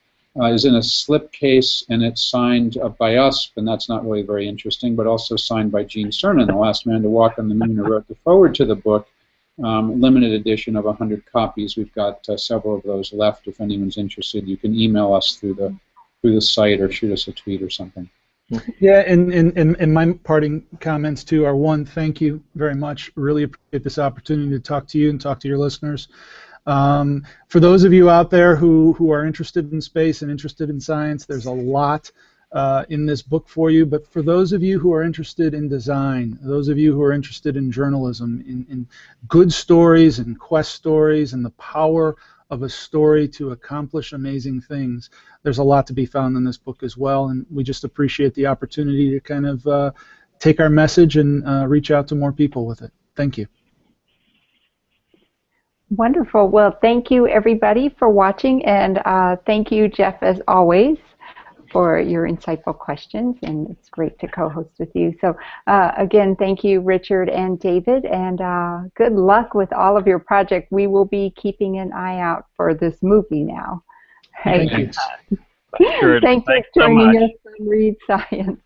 is in a slipcase, and it's signed by us, and that's not really very interesting, but also signed by Gene Cernan, the last man to walk on the moon, who wrote the foreword to the book. limited edition of 100 copies. We've got several of those left. If anyone's interested, you can email us through the site or shoot us a tweet or something. Yeah, and my parting comments too are, one, thank you very much. Really appreciate this opportunity to talk to you and talk to your listeners. For those of you out there who are interested in space and interested in science, there's a lot in this book for you. But for those of you who are interested in design, those of you who are interested in journalism, in good stories and quest stories and the power of a story to accomplish amazing things, there's a lot to be found in this book as well, and we just appreciate the opportunity to kind of take our message and reach out to more people with it. Thank you. Wonderful. Well, thank you everybody for watching, and thank you, Jeff, as always, for your insightful questions, and it's great to co-host with you. So again, thank you, Richard and David, and good luck with all of your project. We will be keeping an eye out for this movie now. Thank you. Sure. Thanks for so joining much. us on Read Science.